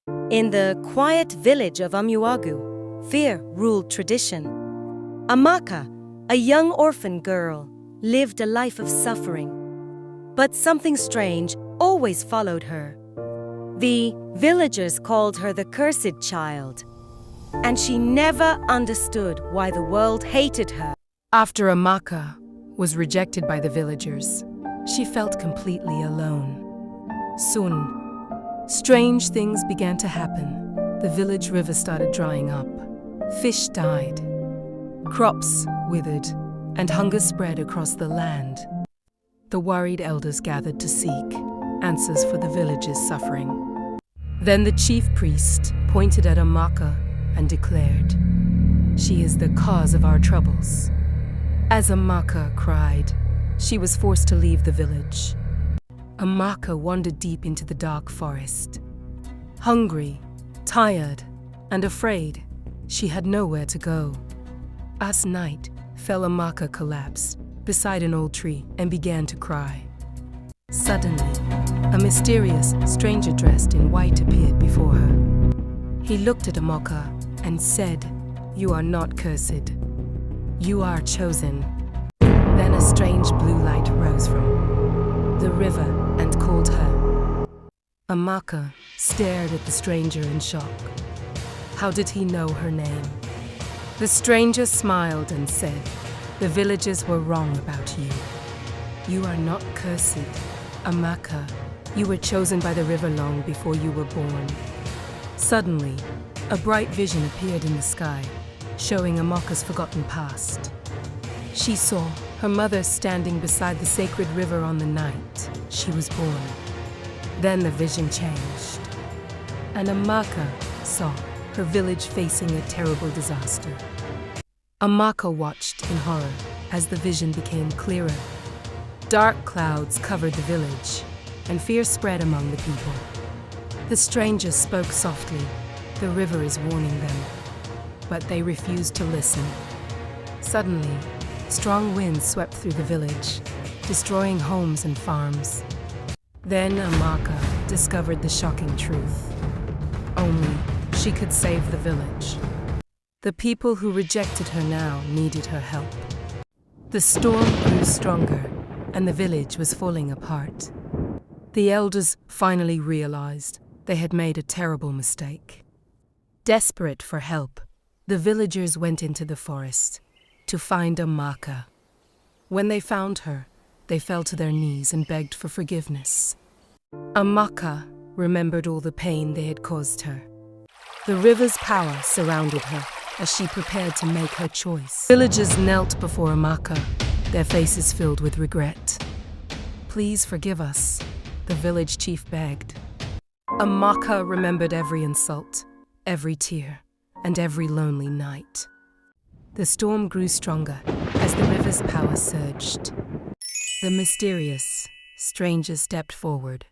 In the quiet village of Amuagu, fear ruled tradition. Amaka, a young orphan girl, lived a life of suffering. But something strange always followed her. The villagers called her the cursed child, and she never understood why the world hated her. After Amaka was rejected by the villagers, she felt completely alone. Soon, strange things began to happen. The village river started drying up. Fish died. Crops withered, and hunger spread across the land. The worried elders gathered to seek answers for the village's suffering. Then the chief priest pointed at Amaka and declared, "She is the cause of our troubles." As Amaka cried, she was forced to leave the village. Amaka wandered deep into the dark forest. Hungry, tired, and afraid, she had nowhere to go. As night fell, Amaka collapsed beside an old tree and began to cry. Suddenly, a mysterious stranger dressed in white appeared before her. He looked at Amaka and said, "You are not cursed. You are chosen." Then a strange blue light rose from the river and called her. Amaka stared at the stranger in shock. How did he know her name? The stranger smiled and said, "The villagers were wrong about you. You are not cursed, Amaka. You were chosen by the river long before you were born." Suddenly, a bright vision appeared in the sky, showing Amaka's forgotten past. She saw her mother standing beside the sacred river on the night she was born. Then the vision changed, and Amaka saw her village facing a terrible disaster. Amaka watched in horror as the vision became clearer. Dark clouds covered the village, and fear spread among the people. The stranger spoke softly. "The river is warning them," but they refused to listen. Suddenly, strong winds swept through the village, destroying homes and farms. Then Amaka discovered the shocking truth. Only she could save the village. The people who rejected her now needed her help. The storm grew stronger, and the village was falling apart. The elders finally realized they had made a terrible mistake. Desperate for help, the villagers went into the forest to find Amaka. When they found her, they fell to their knees and begged for forgiveness. Amaka remembered all the pain they had caused her. The river's power surrounded her as she prepared to make her choice. Villagers knelt before Amaka, their faces filled with regret. "Please forgive us," the village chief begged. Amaka remembered every insult, every tear, and every lonely night. The storm grew stronger as the river's power surged. The mysterious stranger stepped forward.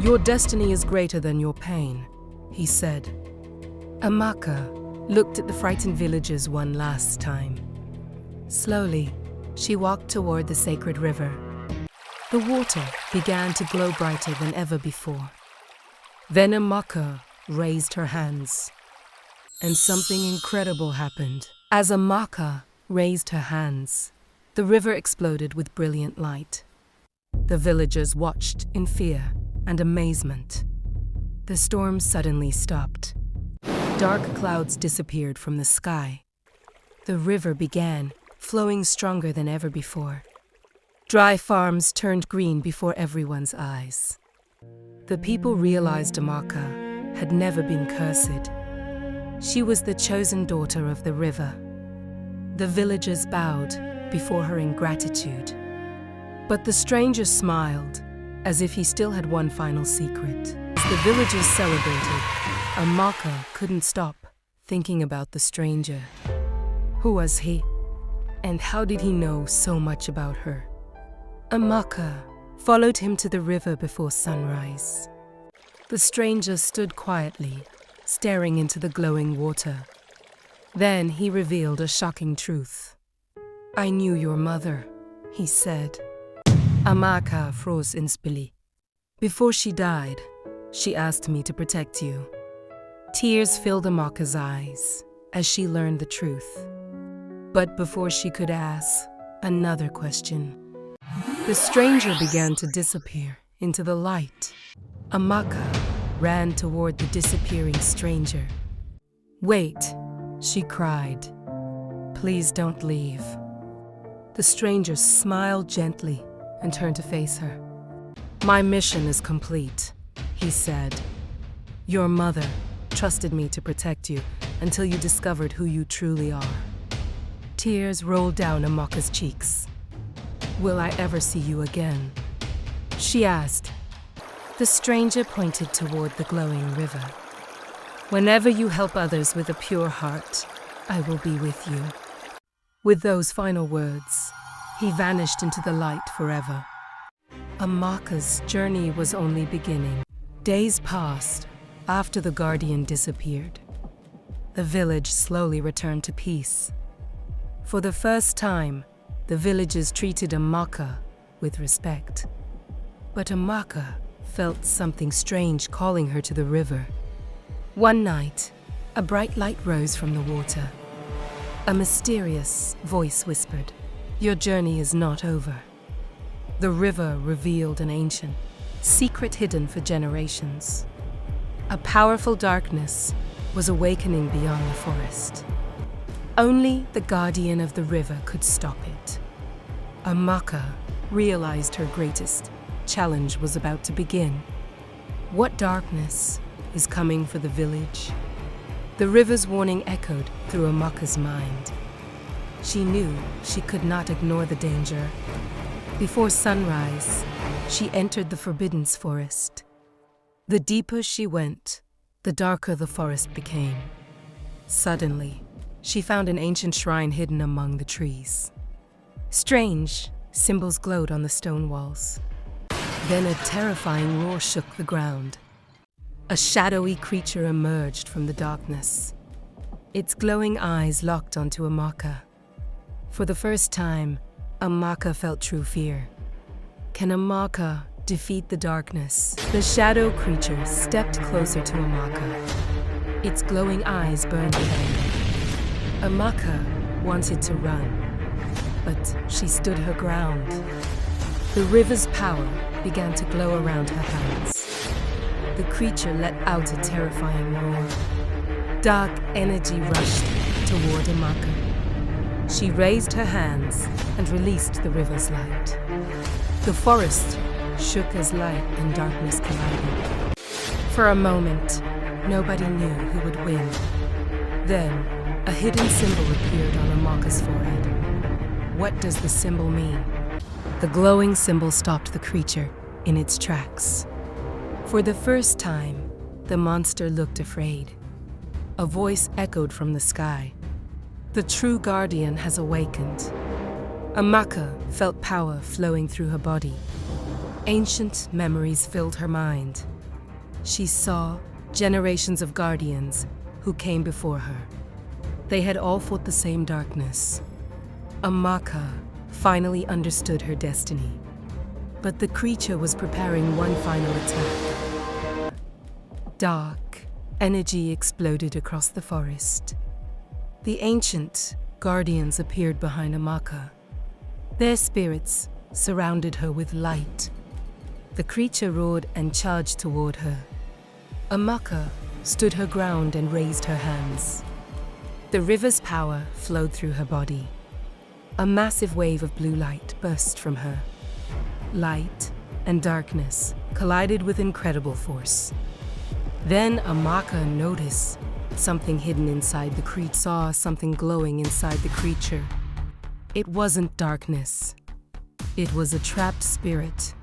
"Your destiny is greater than your pain," he said. Amaka looked at the frightened villagers one last time. Slowly, she walked toward the sacred river. The water began to glow brighter than ever before. Then Amaka raised her hands, and something incredible happened. As Amaka raised her hands, the river exploded with brilliant light. The villagers watched in fear and amazement. The storm suddenly stopped. Dark clouds disappeared from the sky. The river began flowing stronger than ever before. Dry farms turned green before everyone's eyes. The people realized Amaka had never been cursed. She was the chosen daughter of the river. The villagers bowed before her in gratitude. But the stranger smiled, as if he still had one final secret. As the villagers celebrated, Amaka couldn't stop thinking about the stranger. Who was he? And how did he know so much about her? Amaka followed him to the river before sunrise. The stranger stood quietly, staring into the glowing water. Then he revealed a shocking truth. "I knew your mother," he said. Amaka froze instantly. Before she died, She asked me to protect you. Tears filled Amaka's eyes as she learned the truth. But before she could ask another question, the stranger began to disappear into the light. Amaka ran toward the disappearing stranger. "Wait," she cried. "Please don't leave." The stranger smiled gently and turned to face her. "My mission is complete," he said. "Your mother trusted me to protect you until you discovered who you truly are." Tears rolled down Amaka's cheeks. "Will I ever see you again?" she asked. The stranger pointed toward the glowing river. "Whenever you help others with a pure heart, I will be with you." With those final words, he vanished into the light forever. Amaka's journey was only beginning. Days passed after the guardian disappeared. The village slowly returned to peace. For the first time, the villagers treated Amaka with respect. But Amaka felt something strange calling her to the river. One night, a bright light rose from the water. A mysterious voice whispered, "Your journey is not over." The river revealed an ancient secret hidden for generations. A powerful darkness was awakening beyond the forest. Only the guardian of the river could stop it. Amaka realized her greatest challenge was about to begin. What darkness is coming for the village? The river's warning echoed through Amaka's mind. She knew she could not ignore the danger. Before sunrise, she entered the forbidden forest. The deeper she went, the darker the forest became. Suddenly, she found an ancient shrine hidden among the trees. Strange symbols glowed on the stone walls. Then a terrifying roar shook the ground. A shadowy creature emerged from the darkness. Its glowing eyes locked onto Amaka. For the first time, Amaka felt true fear. Can Amaka defeat the darkness? The shadow creature stepped closer to Amaka. Its glowing eyes burned with anger. Amaka wanted to run, but she stood her ground. The river's power began to glow around her hands. The creature let out a terrifying roar. Dark energy rushed toward Amaka. She raised her hands and released the river's light. The forest shook as light and darkness collided. For a moment, nobody knew who would win. Then, a hidden symbol appeared on Amaka's forehead. What does the symbol mean? The glowing symbol stopped the creature in its tracks. For the first time, the monster looked afraid. A voice echoed from the sky. The true guardian has awakened. Amaka felt power flowing through her body. Ancient memories filled her mind. She saw generations of guardians who came before her. They had all fought the same darkness. Amaka finally understood her destiny. But the creature was preparing one final attack. Dark energy exploded across the forest. The ancient guardians appeared behind Amaka. Their spirits surrounded her with light. The creature roared and charged toward her. Amaka stood her ground and raised her hands. The river's power flowed through her body. A massive wave of blue light burst from her. Light and darkness collided with incredible force. Then Amaka noticed something hidden inside the creature. Saw something glowing inside the creature. It wasn't darkness. It was a trapped spirit.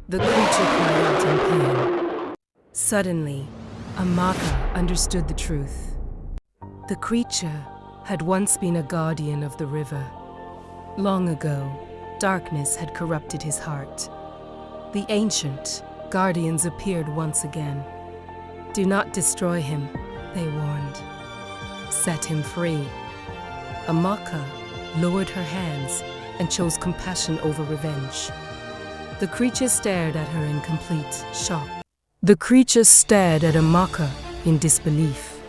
The creature cried out in pain. Suddenly, Amaka understood the truth. The creature had once been a guardian of the river. Long ago, darkness had corrupted his heart. The ancient guardians appeared once again. "Do not destroy him," they warned. "Set him free." Amaka lowered her hands and chose compassion over revenge. The creature stared at her in complete shock. The creature stared at Amaka in disbelief.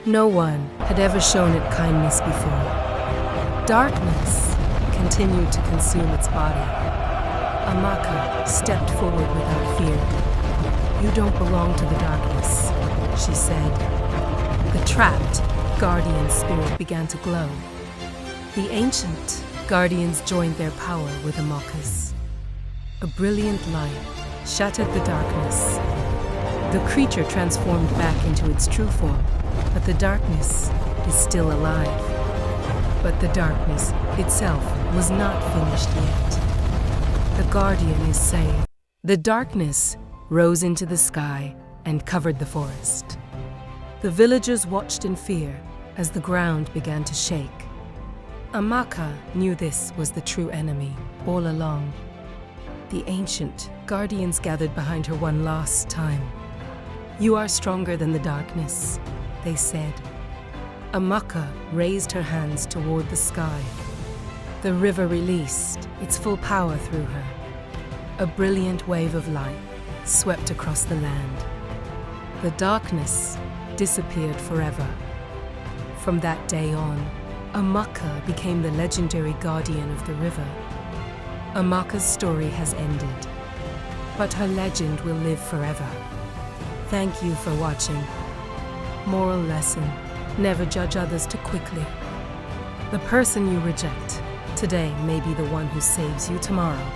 No one had ever shown it kindness before. Darkness continued to consume its body. Amaka stepped forward without fear. "You don't belong to the darkness," she said. The trapped guardian spirit began to glow. The ancient guardians joined their power with Amaka's. A brilliant light shattered the darkness. The creature transformed back into its true form, but the darkness is still alive. But the darkness itself was not finished yet. The guardian is saved. The darkness rose into the sky and covered the forest. The villagers watched in fear as the ground began to shake. Amaka knew this was the true enemy all along. The ancient guardians gathered behind her one last time. "You are stronger than the darkness," they said. Amaka raised her hands toward the sky. The river released its full power through her. A brilliant wave of light swept across the land. The darkness disappeared forever. From that day on, Amaka became the legendary guardian of the river. Amaka's story has ended, but her legend will live forever. Thank you for watching. Moral lesson: never judge others too quickly. The person you reject today may be the one who saves you tomorrow.